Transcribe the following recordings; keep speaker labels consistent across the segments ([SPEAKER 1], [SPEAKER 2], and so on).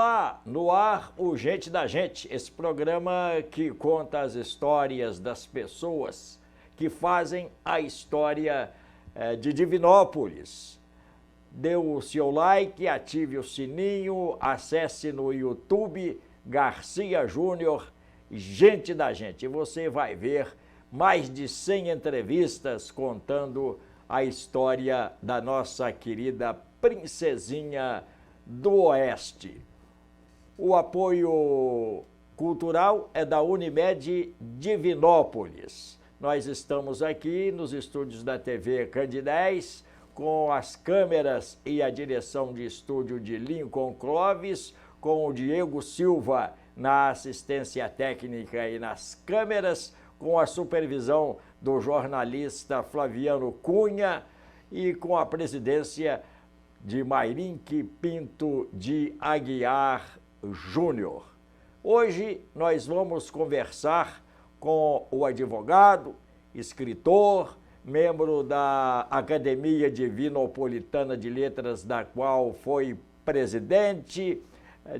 [SPEAKER 1] Olá, no ar o Gente da Gente, esse programa que conta as histórias das pessoas que fazem a história de Divinópolis. Dê o seu like, ative o sininho, acesse no YouTube Garcia Júnior, Gente da Gente. E você vai ver mais de 100 entrevistas contando a história da nossa querida princesinha do Oeste. O apoio cultural é da Unimed Divinópolis. Nós estamos aqui nos estúdios da TV Candidez, com as câmeras e a direção de estúdio de Lincoln Clóvis, com o Diego Silva na assistência técnica e nas câmeras, com a supervisão do jornalista Flaviano Cunha e com a presidência de Mairinque Pinto de Aguiar Júnior. Hoje nós vamos conversar com o advogado, escritor, membro da Academia Divinopolitana de Letras, da qual foi presidente,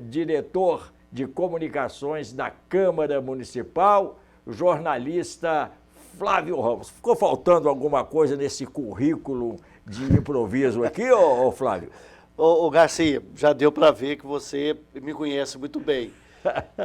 [SPEAKER 1] diretor de comunicações da Câmara Municipal, jornalista Flávio Ramos. Ficou faltando alguma coisa nesse currículo de improviso aqui, ô Flávio?
[SPEAKER 2] Ô Garcia, já deu para ver que você me conhece muito bem.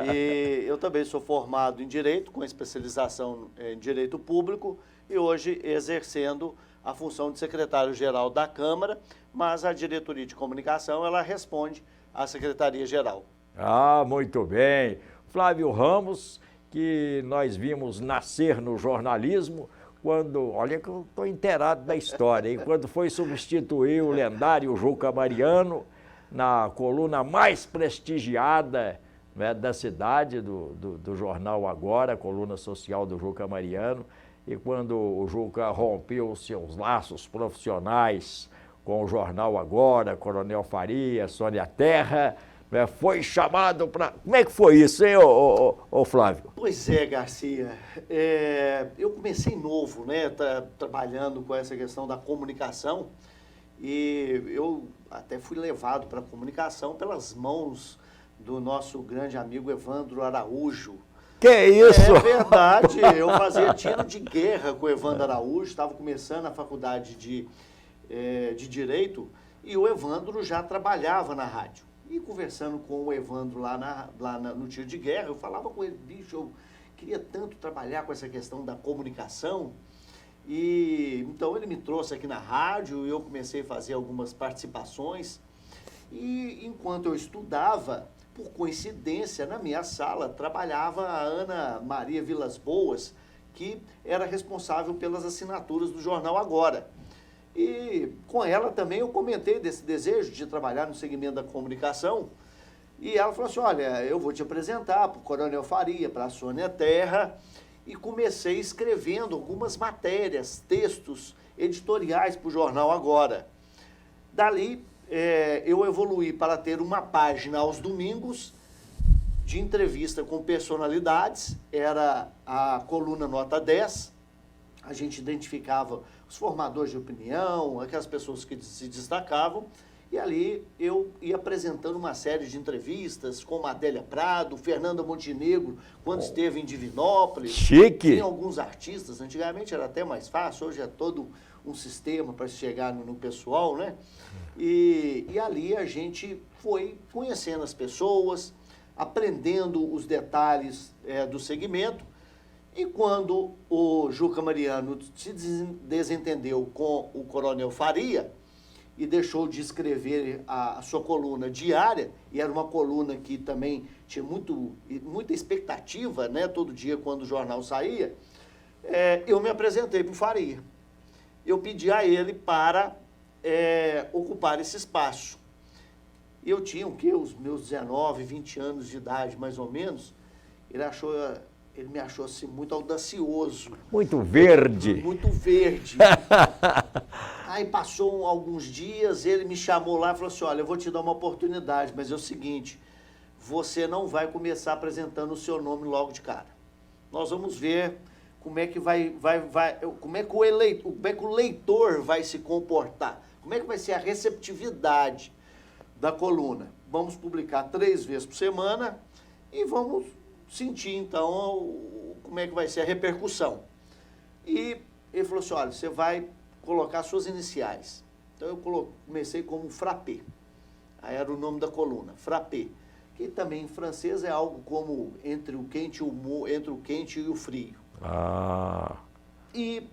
[SPEAKER 2] E eu também sou formado em Direito, com especialização em Direito Público, e hoje exercendo a função de secretário-geral da Câmara, mas a diretoria de comunicação, ela responde à Secretaria-Geral.
[SPEAKER 1] Ah, muito bem. Flávio Ramos, que nós vimos nascer no jornalismo, olha que eu estou inteirado da história, hein? Quando foi substituir o lendário Juca Mariano na coluna mais prestigiada, né, da cidade, do jornal Agora, a coluna social do Juca Mariano, e quando o Juca rompeu os seus laços profissionais com o jornal Agora, Coronel Faria, Sônia Terra, né, foi chamado para... Como é que foi isso, hein, ô Flávio?
[SPEAKER 2] Pois é, Garcia. Eu comecei novo, né, trabalhando com essa questão da comunicação, e eu até fui levado para a comunicação pelas mãos do nosso grande amigo Evandro Araújo.
[SPEAKER 1] Que isso?
[SPEAKER 2] É verdade, eu fazia tiro de guerra com o Evandro Araújo, estava começando a faculdade de Direito, e o Evandro já trabalhava na rádio. E conversando com o Evandro lá no tiro de guerra, eu falava com ele, bicho, eu queria tanto trabalhar com essa questão da comunicação. E então ele me trouxe aqui na rádio, eu comecei a fazer algumas participações. E enquanto eu estudava, por coincidência, na minha sala, trabalhava a Ana Maria Vilas Boas, que era responsável pelas assinaturas do jornal Agora. E com ela também eu comentei desse desejo de trabalhar no segmento da comunicação. E ela falou assim, olha, eu vou te apresentar para o Coronel Faria, para a Sônia Terra. E comecei escrevendo algumas matérias, textos editoriais para o jornal Agora. Dali, eu evoluí para ter uma página aos domingos de entrevista com personalidades. Era a coluna Nota 10. A gente identificava os formadores de opinião, aquelas pessoas que se destacavam, e ali eu ia apresentando uma série de entrevistas com Adélia Prado, Fernanda Montenegro, quando esteve em Divinópolis.
[SPEAKER 1] Chique!
[SPEAKER 2] Tem alguns artistas, antigamente era até mais fácil, hoje é todo um sistema para chegar no pessoal, né? E ali a gente foi conhecendo as pessoas, aprendendo os detalhes do segmento. E quando o Juca Mariano se desentendeu com o Coronel Faria e deixou de escrever a sua coluna diária, e era uma coluna que também tinha muita expectativa, né, todo dia quando o jornal saía, eu me apresentei para o Faria. Eu pedi a ele para ocupar esse espaço. Eu tinha os meus 19, 20 anos de idade, mais ou menos. Ele me achou assim muito audacioso.
[SPEAKER 1] Muito verde.
[SPEAKER 2] Muito verde. Aí passou alguns dias, ele me chamou lá e falou assim, olha, eu vou te dar uma oportunidade, mas é o seguinte, você não vai começar apresentando o seu nome logo de cara. Nós vamos ver como é que como é que o leitor vai se comportar, como é que vai ser a receptividade da coluna. vamos publicar 3 vezes por semana e vamos sentir, então, como é que vai ser a repercussão. E ele falou assim, olha, você vai colocar suas iniciais. Então, eu comecei como Frappé. Aí era o nome da coluna, Frappé. Que também em francês é algo como entre o quente e o frio.
[SPEAKER 1] Ah.
[SPEAKER 2] E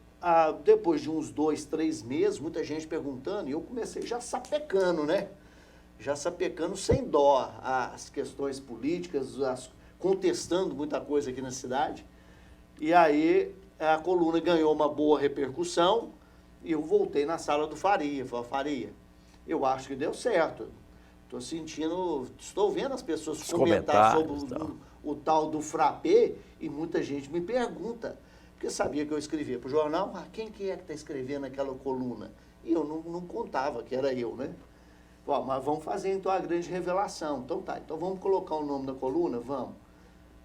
[SPEAKER 2] depois de uns 2, 3 meses, muita gente perguntando, e eu comecei já sapecando, né? Já sapecando sem dó as questões políticas, contestando muita coisa aqui na cidade. E aí a coluna ganhou uma boa repercussão e eu voltei na sala do Faria. Falei, Faria, eu acho que deu certo. Estou vendo as pessoas comentar sobre o tal do Frappé e muita gente me pergunta, porque sabia que eu escrevia para o jornal, quem que é que está escrevendo aquela coluna? E eu não contava que era eu, né? Bom, mas vamos fazer então a grande revelação. Então tá, então vamos colocar o nome da coluna? Vamos.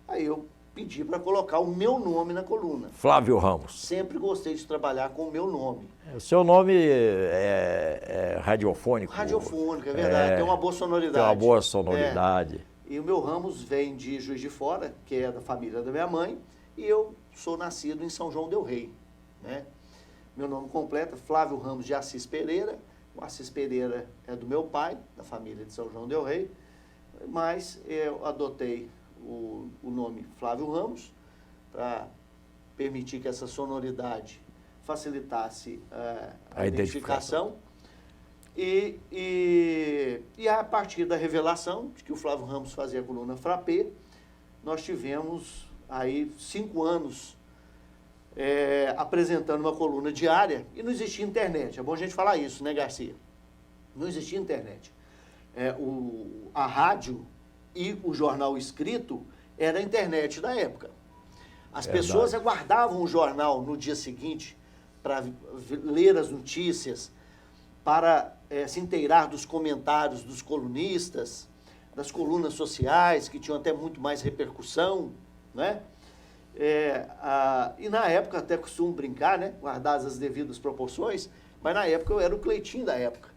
[SPEAKER 2] Aí eu pedi para colocar o meu nome na coluna.
[SPEAKER 1] Flávio Ramos.
[SPEAKER 2] Sempre gostei de trabalhar com o meu nome.
[SPEAKER 1] O seu nome é radiofônico.
[SPEAKER 2] Radiofônico, é verdade. Tem uma boa sonoridade.
[SPEAKER 1] Tem uma boa sonoridade.
[SPEAKER 2] E o meu Ramos vem de Juiz de Fora, que é da família da minha mãe, e eu sou nascido em São João del Rei, né? Meu nome completo é Flávio Ramos de Assis Pereira. O Assis Pereira é do meu pai, da família de São João del Rei, mas eu adotei o nome Flávio Ramos para permitir que essa sonoridade facilitasse a identificação. E a partir da revelação de que o Flávio Ramos fazia a coluna Frappé, nós tivemos aí 5 anos apresentando uma coluna diária e não existia internet. É bom a gente falar isso, né, Garcia? Não existia internet. A rádio e o jornal escrito era a internet da época. As pessoas aguardavam o jornal no dia seguinte para ler as notícias, para se inteirar dos comentários dos colunistas, das colunas sociais, que tinham até muito mais repercussão, né? E na época, até costumo brincar, né? Guardadas as devidas proporções, mas na época eu era o Cleitinho da época.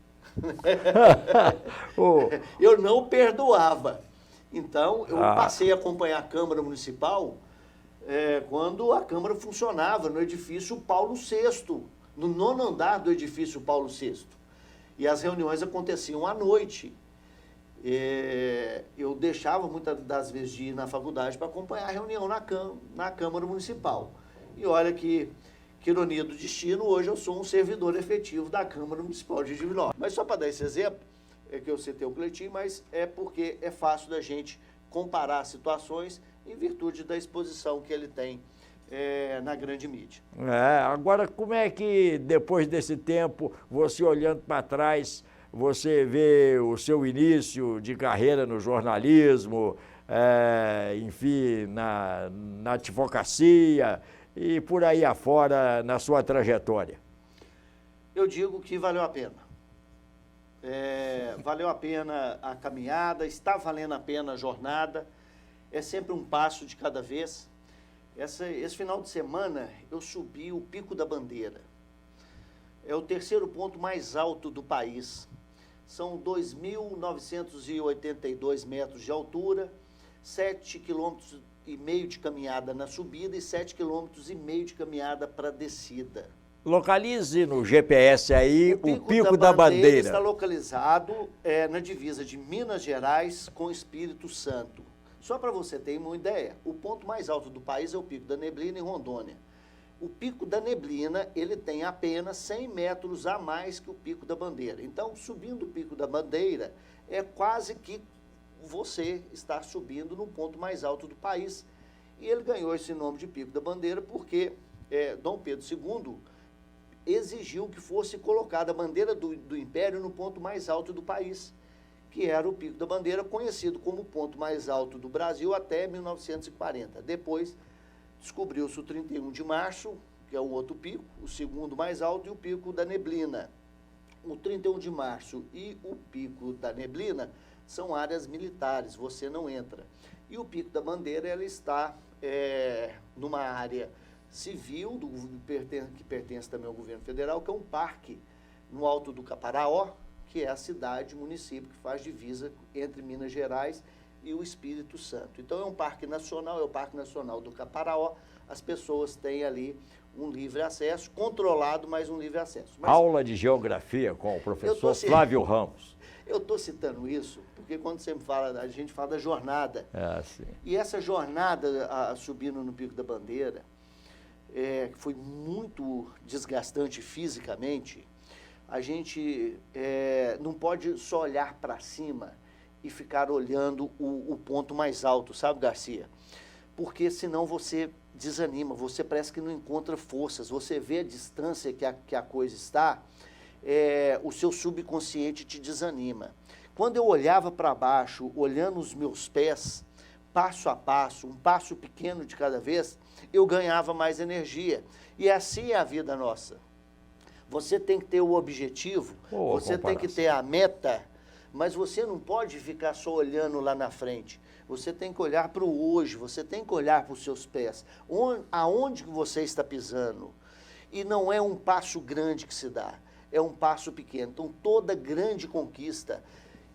[SPEAKER 2] Eu não perdoava. Então, eu passei a acompanhar a Câmara Municipal quando a Câmara funcionava no edifício Paulo VI, no 9º andar do edifício Paulo VI. E as reuniões aconteciam à noite. Eu deixava muitas das vezes de ir na faculdade para acompanhar a reunião na Câmara Municipal. E olha que ironia do destino, hoje eu sou um servidor efetivo da Câmara Municipal de Divinópolis. Mas só para dar esse exemplo, que eu citei o Cleitinho, mas é porque é fácil da gente comparar situações em virtude da exposição que ele tem na grande mídia.
[SPEAKER 1] Agora, como é que depois desse tempo, você olhando para trás, você vê o seu início de carreira no jornalismo, enfim, na advocacia e por aí afora na sua trajetória?
[SPEAKER 2] Eu digo que valeu a pena. Valeu a pena a caminhada, está valendo a pena a jornada, é sempre um passo de cada vez. Esse final de semana eu subi o Pico da Bandeira. É o 3º ponto mais alto do país. São 2.982 metros de altura, 7,5 km de caminhada na subida e 7,5 km de caminhada para a descida.
[SPEAKER 1] Localize no GPS aí o Pico da
[SPEAKER 2] Bandeira.
[SPEAKER 1] Bandeira.
[SPEAKER 2] Está localizado na divisa de Minas Gerais com Espírito Santo. Só para você ter uma ideia, o ponto mais alto do país é o Pico da Neblina, em Rondônia. O Pico da Neblina, ele tem apenas 100 metros a mais que o Pico da Bandeira. Então, subindo o Pico da Bandeira, é quase que você está subindo no ponto mais alto do país. E ele ganhou esse nome de Pico da Bandeira porque Dom Pedro II exigiu que fosse colocada a bandeira do Império no ponto mais alto do país, que era o Pico da Bandeira, conhecido como o ponto mais alto do Brasil até 1940. Depois, descobriu-se o 31 de março, que é o outro pico, o segundo mais alto, e o Pico da Neblina. O 31 de março e o Pico da Neblina são áreas militares, você não entra. E o Pico da Bandeira, ela está numa área civil, que pertence também ao governo federal, que é um parque no alto do Caparaó, que é a cidade, município, que faz divisa entre Minas Gerais e o Espírito Santo. Então é um parque nacional, é o Parque Nacional do Caparaó. As pessoas têm ali um livre acesso, controlado, mas um livre acesso. Mas
[SPEAKER 1] aula de geografia com o professor Flávio Ramos.
[SPEAKER 2] Eu estou citando isso porque quando você fala, a gente fala da jornada.
[SPEAKER 1] Sim.
[SPEAKER 2] E essa jornada subindo no Pico da Bandeira, que foi muito desgastante fisicamente, a gente não pode só olhar para cima e ficar olhando o ponto mais alto, sabe, Garcia? Porque senão você desanima, você parece que não encontra forças, você vê a distância que a coisa está, o seu subconsciente te desanima. Quando eu olhava para baixo, olhando os meus pés, passo a passo, um passo pequeno de cada vez, eu ganhava mais energia. E assim é a vida nossa. Você tem que ter o objetivo, você tem que ter a meta, mas você não pode ficar só olhando lá na frente. Você tem que olhar para o hoje, você tem que olhar para os seus pés. Aonde que você está pisando? E não é um passo grande que se dá, é um passo pequeno. Então, toda grande conquista,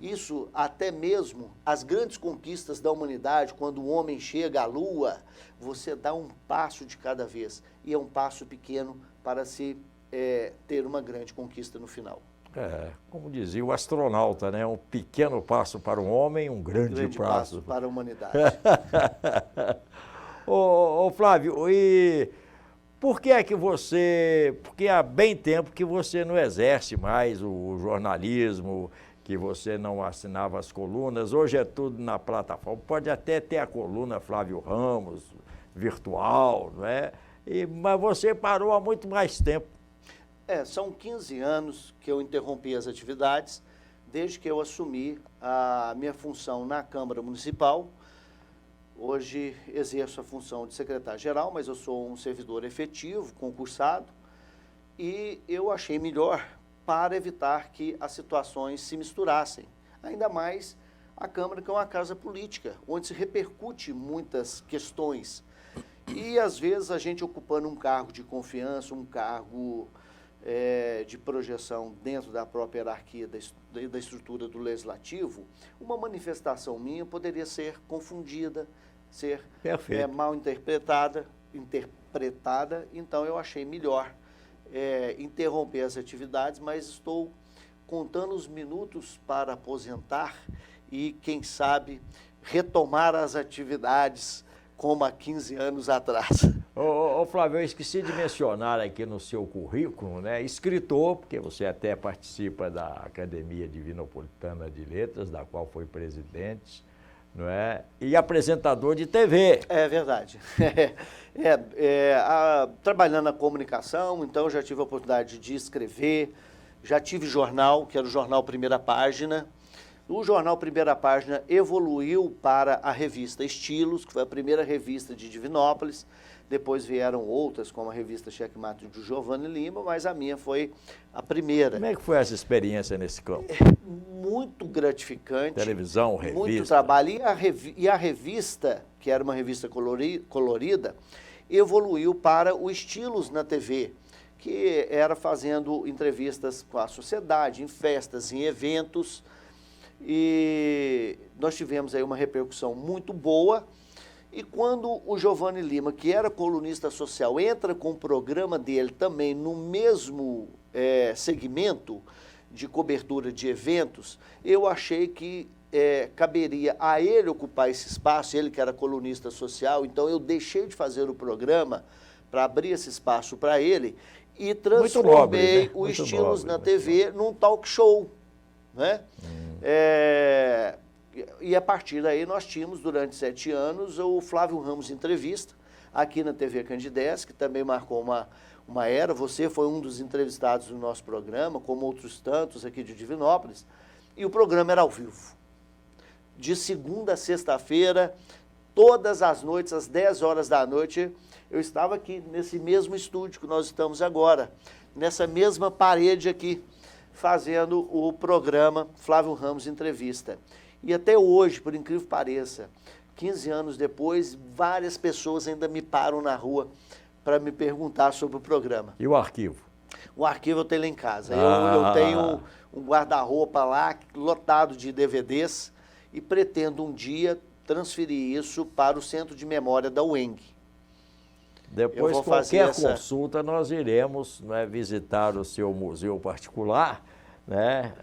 [SPEAKER 2] isso até mesmo as grandes conquistas da humanidade, quando o homem chega à Lua, você dá um passo de cada vez. E é um passo pequeno para se ter uma grande conquista no final.
[SPEAKER 1] Como dizia o astronauta, né? Um pequeno passo para o homem, um grande passo
[SPEAKER 2] para a humanidade.
[SPEAKER 1] Ô Flávio, e por que é que porque há bem tempo que você não exerce mais o jornalismo, que você não assinava as colunas, hoje é tudo na plataforma, pode até ter a coluna Flávio Ramos, virtual, não é? Mas você parou há muito mais tempo.
[SPEAKER 2] São 15 anos que eu interrompi as atividades, desde que eu assumi a minha função na Câmara Municipal. Hoje exerço a função de secretário-geral, mas eu sou um servidor efetivo, concursado, e eu achei melhor para evitar que as situações se misturassem. Ainda mais a Câmara, que é uma casa política, onde se repercute muitas questões. E, às vezes, a gente ocupando um cargo de confiança, um cargo de projeção dentro da própria hierarquia da estrutura do Legislativo, uma manifestação minha poderia ser confundida, ser mal interpretada, então eu achei melhor interromper as atividades, mas estou contando os minutos para aposentar e, quem sabe, retomar as atividades como há 15 anos atrás.
[SPEAKER 1] Ô Flávio, eu esqueci de mencionar aqui no seu currículo, né? Escritor, porque você até participa da Academia Divinopolitana de Letras, da qual foi presidente, não é? E apresentador de TV.
[SPEAKER 2] É verdade. Trabalhando na comunicação, então já tive a oportunidade de escrever, já tive jornal, que era o jornal Primeira Página. O jornal Primeira Página evoluiu para a revista Estilos, que foi a primeira revista de Divinópolis. Depois vieram outras, como a revista Checkmate de Giovanni Lima, mas a minha foi a primeira.
[SPEAKER 1] Como é que foi essa experiência nesse campo?
[SPEAKER 2] Muito gratificante.
[SPEAKER 1] Televisão, revista.
[SPEAKER 2] Muito trabalho. E a revista, que era uma revista colorida, evoluiu para o Estilos na TV, que era fazendo entrevistas com a sociedade, em festas, em eventos. E nós tivemos aí uma repercussão muito boa. E quando o Giovanni Lima, que era colunista social, entra com o programa dele também no mesmo segmento de cobertura de eventos, eu achei que caberia a ele ocupar esse espaço, ele que era colunista social, então eu deixei de fazer o programa para abrir esse espaço para ele e transformei
[SPEAKER 1] nobre, né?
[SPEAKER 2] o Estilos na TV num talk show, né? E a partir daí nós tínhamos, durante 7 anos, o Flávio Ramos Entrevista, aqui na TV Candidez, que também marcou uma era. Você foi um dos entrevistados do nosso programa, como outros tantos aqui de Divinópolis, e o programa era ao vivo. De segunda a sexta-feira, todas as noites, às 10 horas da noite, eu estava aqui nesse mesmo estúdio que nós estamos agora, nessa mesma parede aqui, fazendo o programa Flávio Ramos Entrevista. E até hoje, por incrível que pareça, 15 anos depois, várias pessoas ainda me param na rua para me perguntar sobre o programa.
[SPEAKER 1] E o arquivo?
[SPEAKER 2] O arquivo eu tenho lá em casa. Eu tenho um guarda-roupa lá lotado de DVDs e pretendo um dia transferir isso para o Centro de Memória da UENG.
[SPEAKER 1] Depois, qualquer consulta, nós iremos, né, visitar o seu museu particular, né,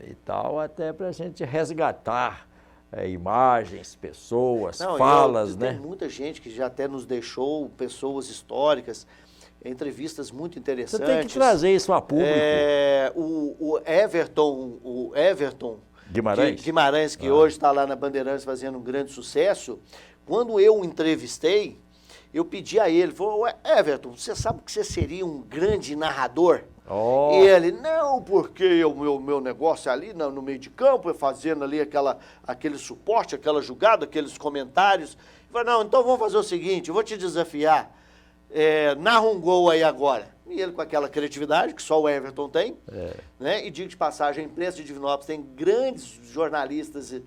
[SPEAKER 1] e tal, até para a gente resgatar imagens, pessoas, falas, né?
[SPEAKER 2] Tem muita gente que já até nos deixou, pessoas históricas, entrevistas muito interessantes.
[SPEAKER 1] Você tem que trazer isso a público.
[SPEAKER 2] O Everton Guimarães, que hoje está lá na Bandeirantes fazendo um grande sucesso, quando eu o entrevistei, eu pedi a ele, falou, Everton, você sabe que você seria um grande narrador? E ele, não, porque o meu negócio ali no meio de campo, fazendo ali aquele suporte, aquela jogada, aqueles comentários. Eu falei, não, então vamos fazer o seguinte, eu vou te desafiar, narra um gol aí agora. E ele com aquela criatividade que só o Everton tem, né? E digo de passagem, a imprensa de Divinópolis tem grandes jornalistas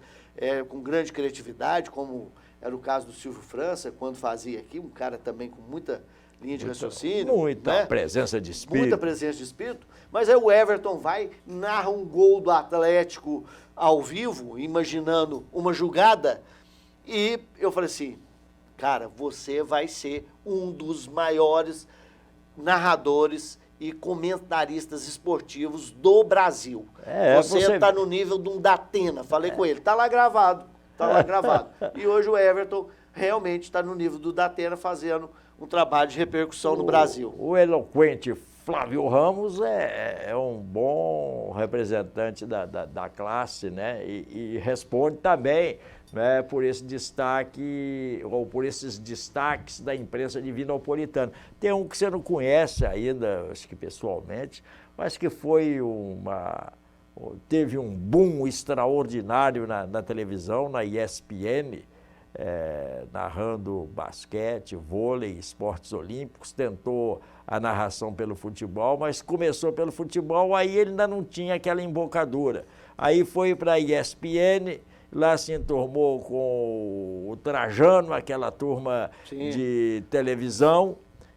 [SPEAKER 2] com grande criatividade, como era o caso do Silvio França, quando fazia aqui, um cara também com muita linha de raciocínio.
[SPEAKER 1] Muita presença de espírito.
[SPEAKER 2] Muita presença de espírito. Mas aí o Everton narra um gol do Atlético ao vivo, imaginando uma jogada, e eu falei assim, cara, você vai ser um dos maiores narradores e comentaristas esportivos do Brasil. Você está no nível de um Datena, falei com ele, tá lá gravado. E hoje o Everton realmente está no nível do Datena fazendo um trabalho de repercussão no Brasil.
[SPEAKER 1] O eloquente Flávio Ramos é um bom representante da classe, né? E responde também, né, por esse destaque, ou por esses destaques da imprensa divinopolitana. Tem um que você não conhece ainda, acho que pessoalmente, mas que teve um boom extraordinário na televisão, na ESPN, narrando basquete, vôlei, esportes olímpicos, tentou a narração pelo futebol, mas começou pelo futebol, aí ele ainda não tinha aquela embocadura. Aí foi para a ESPN, lá se enturmou com o Trajano, aquela turma de televisão,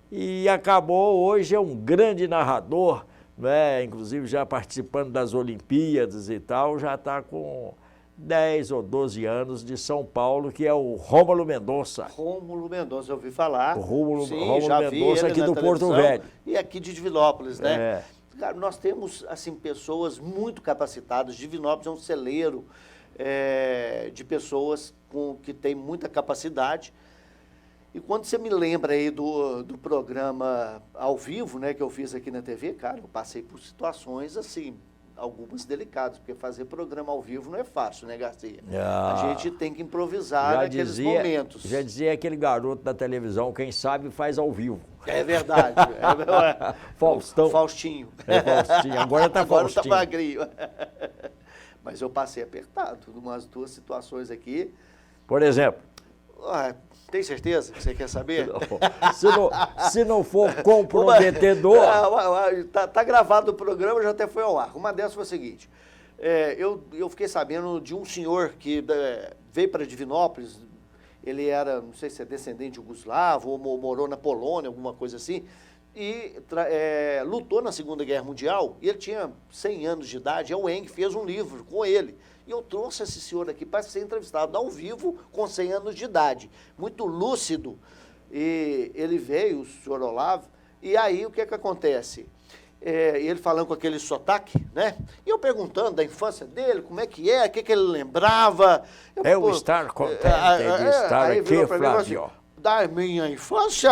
[SPEAKER 1] e acabou, hoje é um grande narrador, né? Inclusive já participando das Olimpíadas e tal, já está com 10 ou 12 anos de São Paulo, que é o Rômulo Mendonça.
[SPEAKER 2] Rômulo Mendonça, eu ouvi falar.
[SPEAKER 1] O Rômulo Mendonça aqui do Porto Velho.
[SPEAKER 2] E aqui de Divinópolis, né? Cara, nós temos, assim, pessoas muito capacitadas. Divinópolis é um celeiro de pessoas que têm muita capacidade. E quando você me lembra aí do programa ao vivo, né, que eu fiz aqui na TV, cara, eu passei por situações, assim, algumas delicadas, porque fazer programa ao vivo não é fácil, né, Garcia? A gente tem que improvisar naqueles momentos.
[SPEAKER 1] Já dizia aquele garoto da televisão, quem sabe faz ao vivo.
[SPEAKER 2] É verdade.
[SPEAKER 1] Faustinho.
[SPEAKER 2] Faustinho.
[SPEAKER 1] Agora tá Faustinho.
[SPEAKER 2] Agora tá magrinho. Mas eu passei apertado em umas duas situações aqui.
[SPEAKER 1] Por exemplo?
[SPEAKER 2] Tem certeza que você quer saber?
[SPEAKER 1] Se não for comprometedor...
[SPEAKER 2] Tá gravado o programa, já até foi ao ar. Uma dessas foi a seguinte, eu fiquei sabendo de um senhor que veio para Divinópolis, ele era, não sei se é descendente jugoslavo ou morou na Polônia, alguma coisa assim, e lutou na Segunda Guerra Mundial, e ele tinha 100 anos de idade, a UENG fez um livro com ele. E eu trouxe esse senhor aqui para ser entrevistado ao vivo com 100 anos de idade. Muito lúcido. E ele veio, o senhor Olavo, e aí o que acontece? Ele falando com aquele sotaque, né? E eu perguntando da infância dele, como é que o que ele lembrava.
[SPEAKER 1] Eu estar contente de estar aqui, Flávio.
[SPEAKER 2] Da minha infância?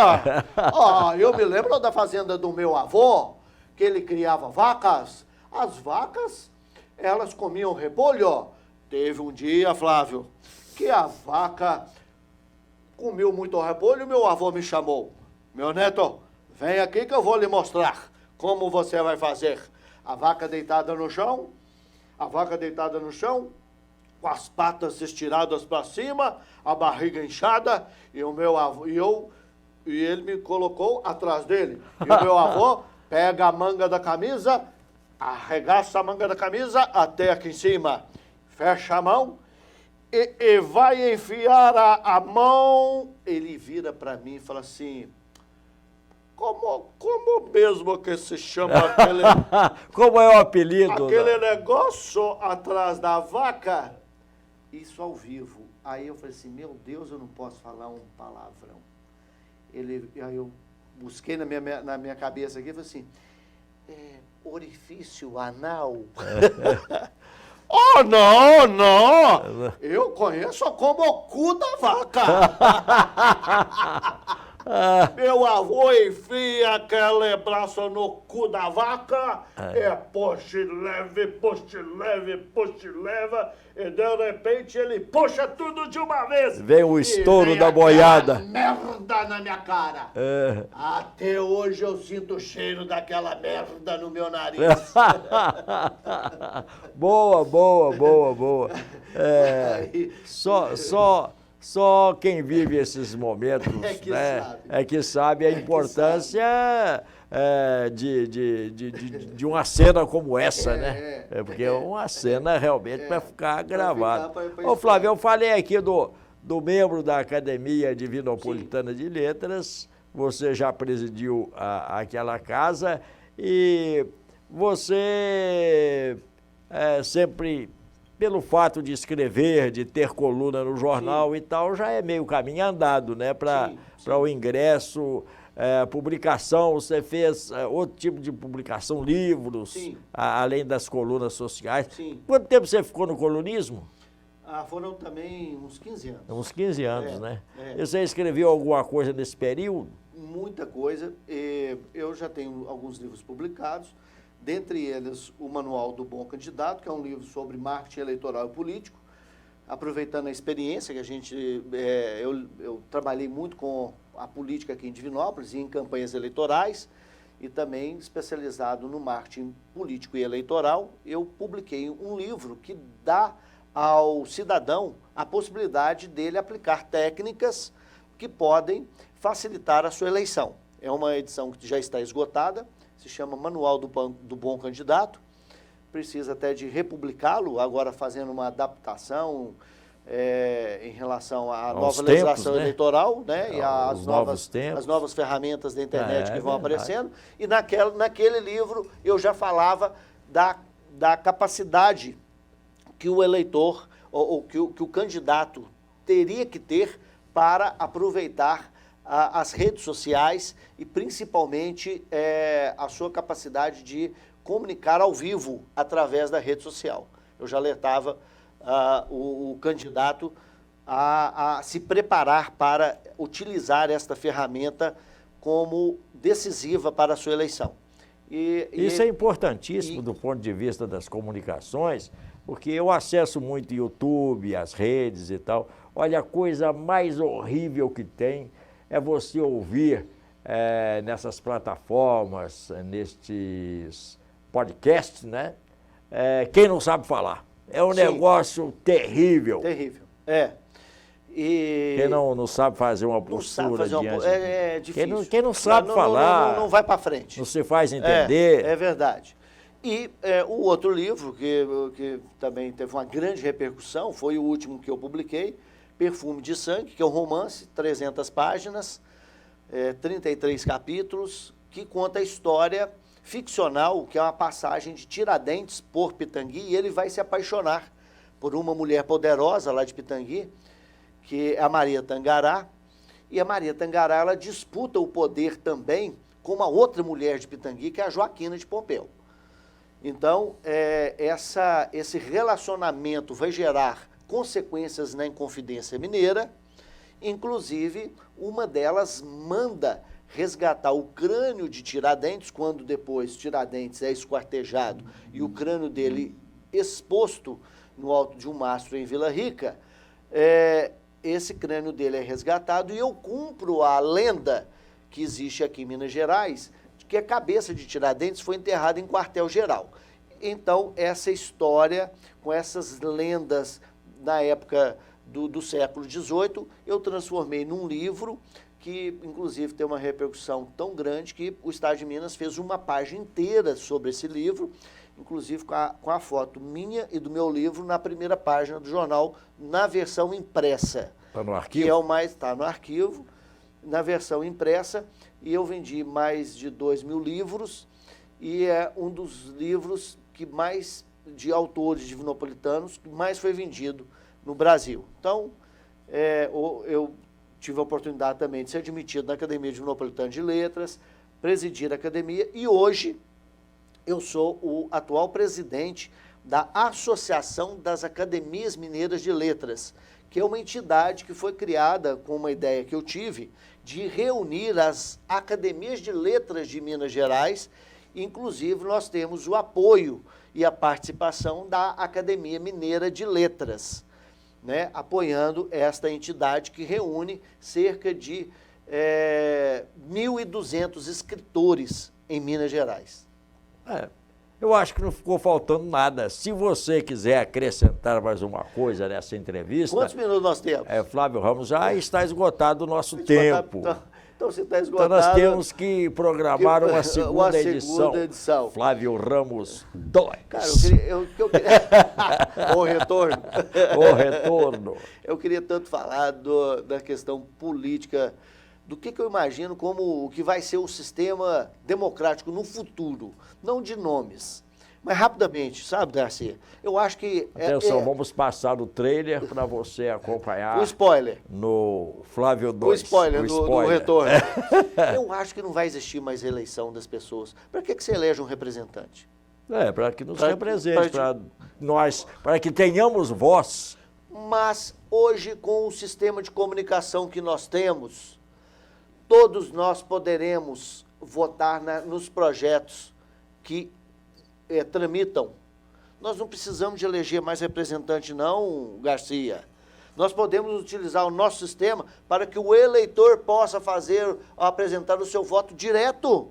[SPEAKER 2] Eu me lembro da fazenda do meu avô, que ele criava vacas. As vacas... elas comiam repolho. Teve um dia, Flávio, que a vaca comeu muito repolho e meu avô me chamou. Meu neto, vem aqui que eu vou lhe mostrar como você vai fazer. A vaca deitada no chão, com as patas estiradas para cima, a barriga inchada, e o meu avô, e ele me colocou atrás dele. E o meu avô pega a manga da camisa, arregaça a manga da camisa até aqui em cima, fecha a mão e vai enfiar a mão. Ele vira para mim e fala assim, Como mesmo que se chama aquele...
[SPEAKER 1] Como é o apelido?
[SPEAKER 2] Aquele negócio atrás da vaca? Isso ao vivo. Aí eu falei assim, meu Deus, eu não posso falar um palavrão. Aí eu busquei na minha cabeça aqui e falei assim, orifício anal? Oh, não! Eu conheço como o cu da vaca. Meu avô enfia aquele braço no cu da vaca, puxa leve, e de repente ele puxa tudo de uma vez.
[SPEAKER 1] Vem o estouro
[SPEAKER 2] vem
[SPEAKER 1] da boiada.
[SPEAKER 2] Merda na minha cara. Até hoje eu sinto o cheiro daquela merda no meu nariz.
[SPEAKER 1] Boa. Só quem vive esses momentos é que sabe a importância de uma cena como essa, né? Porque é uma cena realmente para ficar gravada. Ô Flávio, eu falei aqui do membro da Academia Divinopolitana de Letras, você já presidiu aquela casa e você sempre... Pelo fato de escrever, de ter coluna no jornal e tal, já é meio caminho andado, né? Para o ingresso, publicação, você fez outro tipo de publicação, livros, além das colunas sociais.
[SPEAKER 2] Sim.
[SPEAKER 1] Quanto tempo você ficou no colunismo?
[SPEAKER 2] Foram também uns 15 anos.
[SPEAKER 1] Uns 15 anos, né? E você escreveu alguma coisa nesse período?
[SPEAKER 2] Muita coisa. Eu já tenho alguns livros publicados. Dentre eles, o Manual do Bom Candidato, que é um livro sobre marketing eleitoral e político, aproveitando a experiência que a gente... eu trabalhei muito com a política aqui em Divinópolis e em campanhas eleitorais, e também especializado no marketing político e eleitoral, eu publiquei um livro que dá ao cidadão a possibilidade dele aplicar técnicas que podem facilitar a sua eleição. É uma edição que já está esgotada, se chama Manual do Bom Candidato, precisa até de republicá-lo, agora fazendo uma adaptação em relação à nova legislação eleitoral, né? E as novas ferramentas da internet que vão aparecendo. E naquele livro eu já falava da capacidade que o eleitor, ou que o candidato teria que ter para aproveitar as redes sociais e principalmente a sua capacidade de comunicar ao vivo através da rede social. Eu já alertava o candidato a se preparar para utilizar esta ferramenta como decisiva para a sua eleição.
[SPEAKER 1] Isso é importantíssimo do ponto de vista das comunicações, porque eu acesso muito YouTube, as redes e tal. Olha, a coisa mais horrível que tem é você ouvir nessas plataformas, nestes podcasts, né? Quem não sabe falar. É um negócio terrível.
[SPEAKER 2] Terrível,
[SPEAKER 1] Quem não sabe fazer uma postura diante...
[SPEAKER 2] É difícil.
[SPEAKER 1] Quem não sabe falar...
[SPEAKER 2] Não vai para frente.
[SPEAKER 1] Não se faz entender.
[SPEAKER 2] É verdade. E o outro livro, que também teve uma grande repercussão, foi o último que eu publiquei, Perfume de Sangue, que é um romance, 300 páginas, 33 capítulos, que conta a história ficcional, que é uma passagem de Tiradentes por Pitangui, e ele vai se apaixonar por uma mulher poderosa lá de Pitangui, que é a Maria Tangará, e a Maria Tangará, ela disputa o poder também com uma outra mulher de Pitangui, que é a Joaquina de Pompeu. Então, esse relacionamento vai gerar consequências na Inconfidência Mineira, inclusive uma delas manda resgatar o crânio de Tiradentes, quando depois Tiradentes é esquartejado e o crânio dele exposto no alto de um mastro em Vila Rica, esse crânio dele é resgatado e eu cumpro a lenda que existe aqui em Minas Gerais, de que a cabeça de Tiradentes foi enterrada em quartel-geral. Então, essa história, com essas lendas na época do século XVIII, eu transformei num livro que, inclusive, tem uma repercussão tão grande que o Estado de Minas fez uma página inteira sobre esse livro, inclusive com a foto minha e do meu livro na primeira página do jornal, na versão impressa.
[SPEAKER 1] Está no arquivo?
[SPEAKER 2] Está no arquivo. na versão impressa, e eu vendi mais de 2.000 livros, e é um dos livros que mais, de autores divinopolitanos, que mais foi vendido no Brasil. Então, eu tive a oportunidade também de ser admitido na Academia Divinopolitana de Letras, presidir a academia, e hoje eu sou o atual presidente da Associação das Academias Mineiras de Letras, que é uma entidade que foi criada com uma ideia que eu tive de reunir as academias de letras de Minas Gerais. Inclusive, nós temos o apoio e a participação da Academia Mineira de Letras, né, apoiando esta entidade que reúne cerca de 1.200 escritores em Minas Gerais.
[SPEAKER 1] Eu acho que não ficou faltando nada. Se você quiser acrescentar mais uma coisa nessa entrevista...
[SPEAKER 2] Quantos minutos nós temos?
[SPEAKER 1] Flávio Ramos, já está esgotado o nosso tempo.
[SPEAKER 2] Então, se está esgotado...
[SPEAKER 1] Então, nós temos que programar uma segunda edição. Flávio Ramos 2.
[SPEAKER 2] Cara, eu queria... O retorno.
[SPEAKER 1] O retorno.
[SPEAKER 2] Eu queria tanto falar da questão política, do que eu imagino como o que vai ser o sistema democrático no futuro, não de nomes, mas rapidamente, sabe, Darcy? Eu acho que...
[SPEAKER 1] Atenção, vamos passar o trailer para você acompanhar.
[SPEAKER 2] O spoiler.
[SPEAKER 1] No Flávio 2.
[SPEAKER 2] O spoiler do retorno. Eu acho que não vai existir mais reeleição das pessoas. Para que você elege um representante?
[SPEAKER 1] Para que nos represente, para que tenhamos voz.
[SPEAKER 2] Mas hoje, com o sistema de comunicação que nós temos, todos nós poderemos votar nos projetos que tramitam. Nós não precisamos de eleger mais representante não, Garcia. Nós podemos utilizar o nosso sistema para que o eleitor possa apresentar o seu voto direto.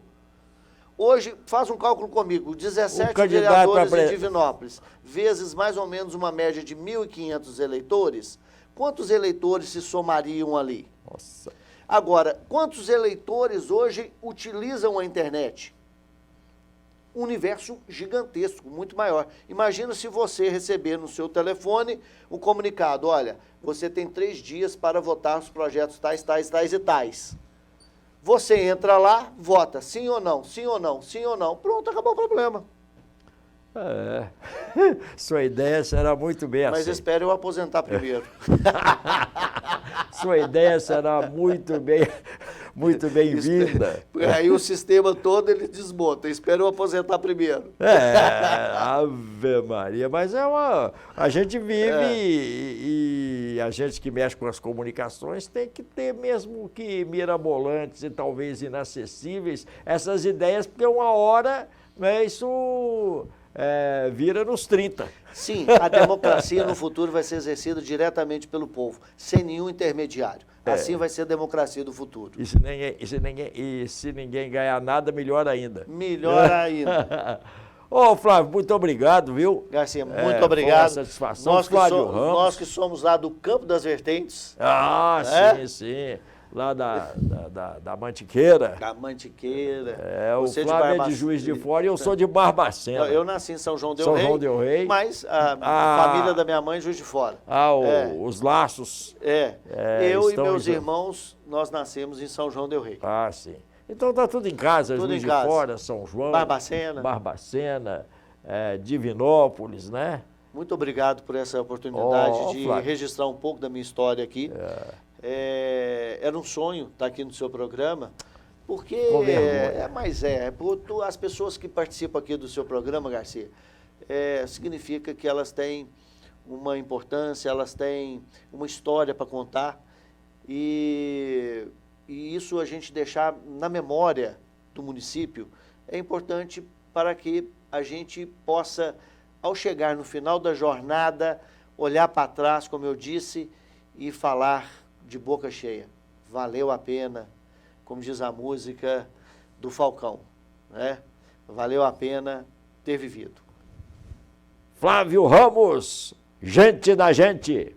[SPEAKER 2] Hoje, faz um cálculo comigo, 17 vereadores em Divinópolis, vezes mais ou menos uma média de 1.500 eleitores, quantos eleitores se somariam ali?
[SPEAKER 1] Nossa.
[SPEAKER 2] Agora, quantos eleitores hoje utilizam a internet? Um universo gigantesco, muito maior. Imagina se você receber no seu telefone um comunicado, olha, você tem 3 dias para votar os projetos tais, tais, tais e tais. Você entra lá, vota sim ou não, sim ou não, sim ou não. Pronto, acabou o problema.
[SPEAKER 1] Sua ideia será muito bem
[SPEAKER 2] Mas espere eu aposentar primeiro.
[SPEAKER 1] Sua ideia será muito bem-vinda.
[SPEAKER 2] Aí o sistema todo ele desmonta. Espero eu aposentar primeiro.
[SPEAKER 1] Ave Maria. Mas a gente vive e a gente que mexe com as comunicações tem que ter, mesmo que mirabolantes e talvez inacessíveis, essas ideias, porque uma hora, né, isso... vira nos 30.
[SPEAKER 2] Sim, a democracia no futuro vai ser exercida diretamente pelo povo, sem nenhum intermediário. Assim vai ser a democracia do futuro.
[SPEAKER 1] E se ninguém ganhar nada, melhor ainda.
[SPEAKER 2] Melhor ainda.
[SPEAKER 1] Ô, Flávio, muito obrigado, viu?
[SPEAKER 2] Garcia, muito obrigado.
[SPEAKER 1] Foi uma satisfação.
[SPEAKER 2] Nós que somos lá do Campo das Vertentes.
[SPEAKER 1] Sim. Lá da Mantiqueira.
[SPEAKER 2] Da Mantiqueira.
[SPEAKER 1] O Flávio é de Juiz de Fora e eu sou de Barbacena.
[SPEAKER 2] Eu nasci em São João del Rei. Mas a família da minha mãe é Juiz de Fora.
[SPEAKER 1] Os laços.
[SPEAKER 2] Eu e meus irmãos, nós nascemos em São João del Rei.
[SPEAKER 1] Sim. Então tá tudo em casa,
[SPEAKER 2] tudo
[SPEAKER 1] Juiz
[SPEAKER 2] em
[SPEAKER 1] de
[SPEAKER 2] casa.
[SPEAKER 1] Fora, São João.
[SPEAKER 2] Barbacena.
[SPEAKER 1] Divinópolis, né?
[SPEAKER 2] Muito obrigado por essa oportunidade de registrar um pouco da minha história aqui. Era um sonho estar aqui no seu programa, porque as pessoas que participam aqui do seu programa, Garcia, significa que elas têm uma importância, elas têm uma história para contar, e isso a gente deixar na memória do município é importante para que a gente possa, ao chegar no final da jornada, olhar para trás, como eu disse, e falar de boca cheia. Valeu a pena, como diz a música do Falcão, né? Valeu a pena ter vivido.
[SPEAKER 1] Flávio Ramos, gente da gente.